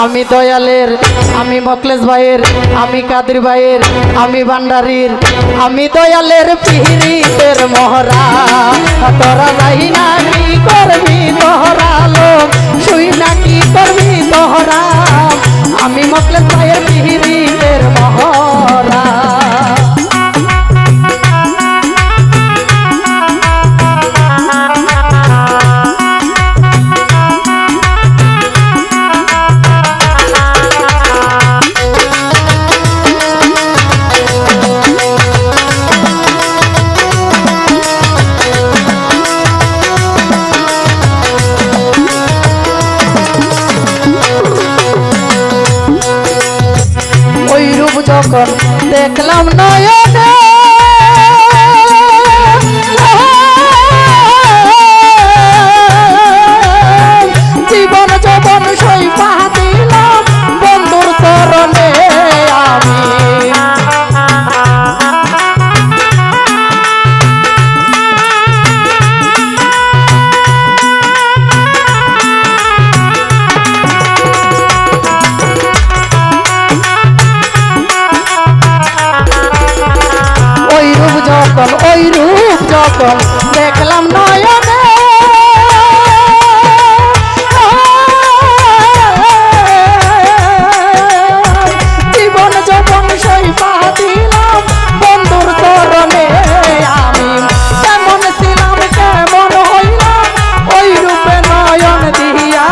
আমি দয়ালের, আমি মখলেস ভাইয়ের, আমি কাদের ভাইয়ের, আমি ভান্ডারীর, আমি দয়ালের পীরিতের মহরা। তোরা যাই না কি করবি তোহরা লোক, শুই না কি করবি তোহরা, আমি মখলেস ভাইয়ের পীরিতের মহরা। যখন দেখলাম নয়নে জীবন যৌবন সইপা দিলাম বন্ধুর চরণে আমি। ওই রূপ যখন দেখলাম নয়নে জীবন যখন সইপা দিলাম বন্ধুর চরণে আমি। কেমন ছিলাম কেমন হইলাম ওই রূপে নয়ন দিয়া,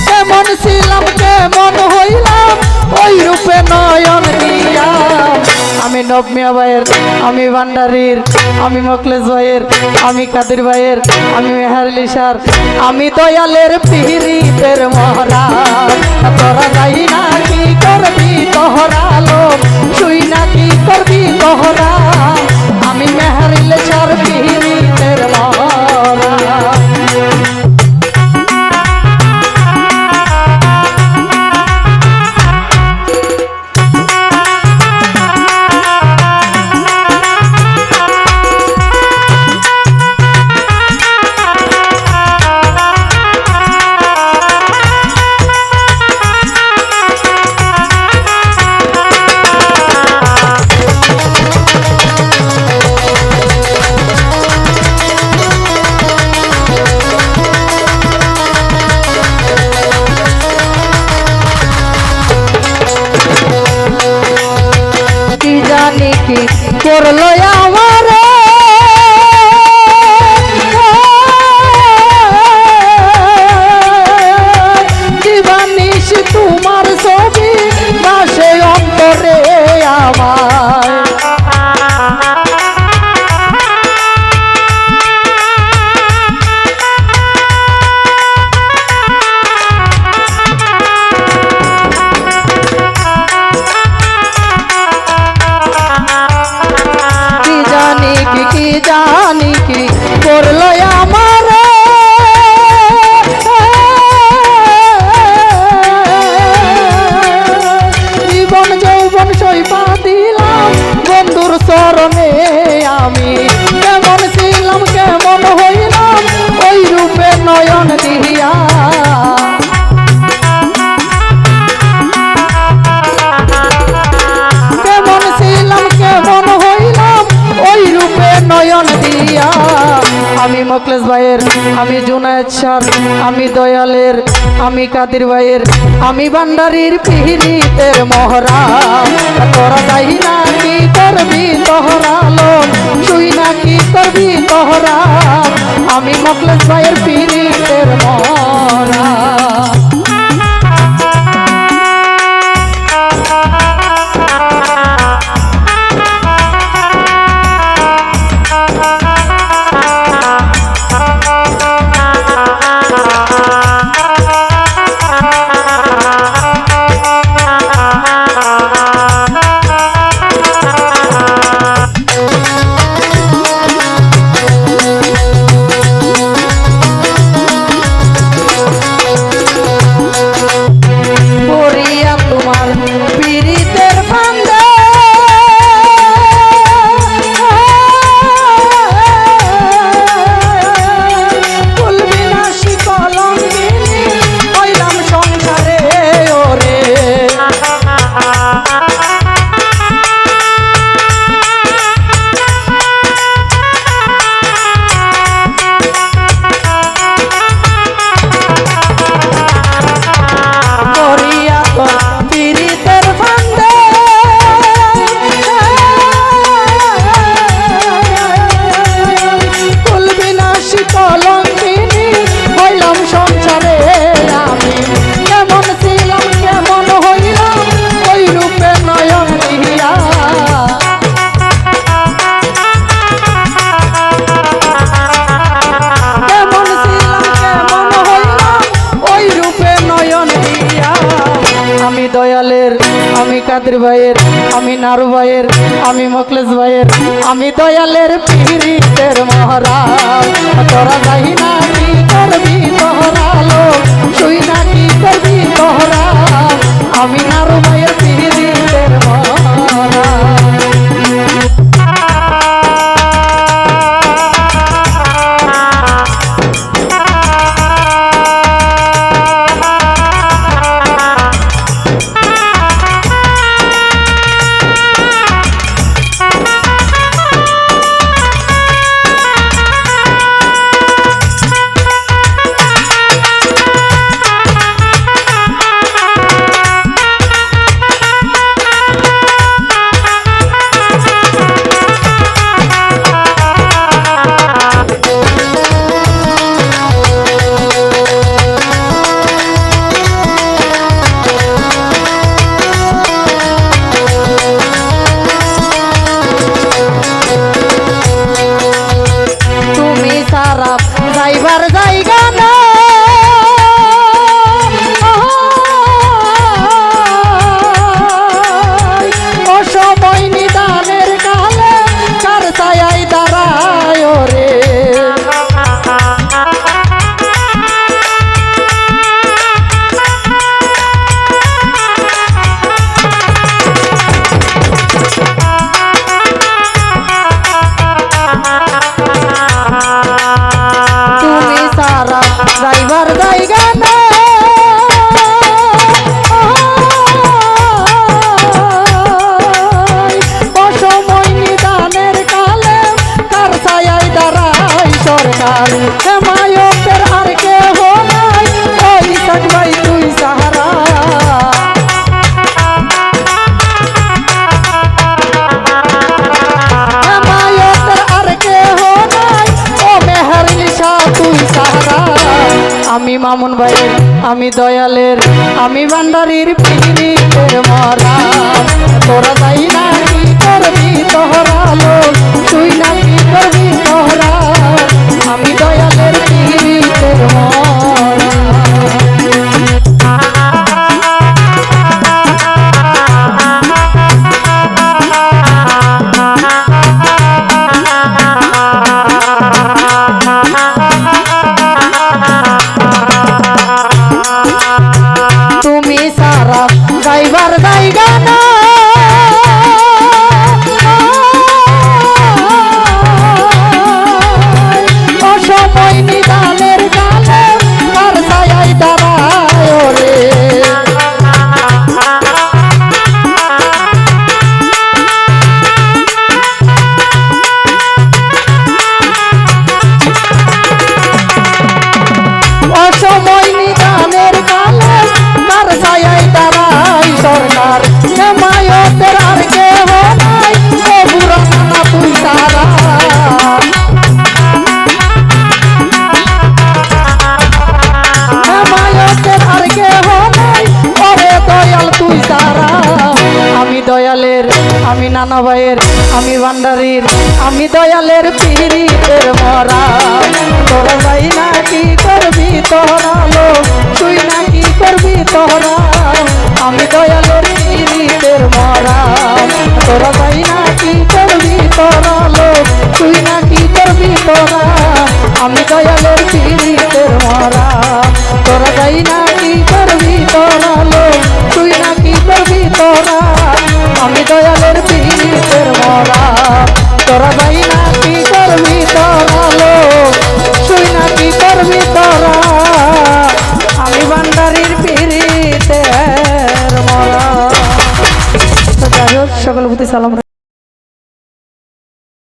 কেমন ছিলাম কেমন হইলাম ওই রূপে নয়ন দিয়া। আমি নবমিয়া ভাইয়ের, আমি ভান্ডারীর, আমি মখলেস ভাইয়ের, আমি কাদের ভাইয়ের, আমি মেহারলিসার, আমি দয়ালের পীরিতের মহরা। তোরা যাই না কি করবি তোহরা লোক, শুই না কি করবি তোহরা, আমি মেহারলিসার পীরিতের মহরা। কি করলো আমার দিবানিশ তোমার ছবি বাসে অন্তরে আমার। কি জানি কি করলো আমার জীবন যৌবন সইপা দিলাম বন্ধুর চরণে আমি। কেমন ছিলাম কেমন হইলাম ওই রূপে নয়ন দিয়া, কেমন ছিলাম কেমন হইলাম ওই রূপে নয়ন দিয়া। আমি মখলেস ভাইয়ের, আমি জুনায়েদ স্যার, আমি দয়ালের, আমি কাদের ভাইয়ের, আমি ভান্ডারীর পীরিতের মহরা। তোরা যাই না কি করবি তোহরা লোক, শুই না কি করবি তোহরা, আমি মখলেস ভাইয়ের পীরিতের মহরা। দোষী কলঙ্কিনী হইলাম সংসারে আমি কেমন ছিলাম কেমন হইলাম ওই রূপে নয়ন দিয়া কেমন ছিলাম কেমন হইলাম ওই রূপে নয়ন দিয়া আমি দয়ালের আমি কাদের ভাইয়ের আমি নারু ভাইয়ের আমি মোখলেস ভাইয়ের আমি দয়ালের পীড়িতের মহারাজ তোরা যাই না কি করবি তোরা লোক শুই না কি করবি তোরা আমি নারু ভাইয়ের পীড়িতের মহারাজ যাইবার জায়গা না অসময় নিদানের কালে কার ছায়ায় দাঁড়ায় রে যাইবার জায়গা না অসময় নিদানের কালে কার ছায়ায় দাঁড়ায় সরকার হেমায়তের আর কেহ নাই ওই থাকবাই তুই সাহারা হেমায়তের আর কেহ নাই ও মেহের নিশা তুই সাহারা আমি মামুন ভাইয়ের আমি দয়ালের আমি ভান্ডারীর পীড়িতের মরা তোরা যাই না কি করবি তোহরা লোক তুই না কি করবি তোহরা আমি দয়ালের পীড়িতের মরা তুমি সারা যাইবার জায়গা না অসময় নিদানের কালে আর ছায়ায় দাঁড়ায় রে অসময় নিদানের কালে কার ছায়ায় দাঁড়াই সরকার হেমায়তের আর কেহ নাই ও বুড়া নানা তুই সারা হেমায়তের আর কেহ নাই ওরে দয়াল তুই সারা আমি দয়ালের আমি নানা ভাইয়ের আমি ভান্ডারীর আমি দয়ালের পীড়িতের মরা তোরা যাই না কি করবি তোরা লোক তুই না কি করবি তোরা আমি দয়ালের পীড়িতের মরা তোরা যাই না কি করবি তোরা লোক তুই না কি করবি তোরা আমি দয়ালের পীড়িতের মরা তোরা যাই না কি করবি তোরা লোক তুই না কি করবি তোরা আমি দয়ালের পীড়িতের মরা তোরা যাই না কি করবি তোরা লোক তুই না কি করবি তোরা আমি ভান্ডারীর পীড়িতের মরা। সকল প্রতি সালাম।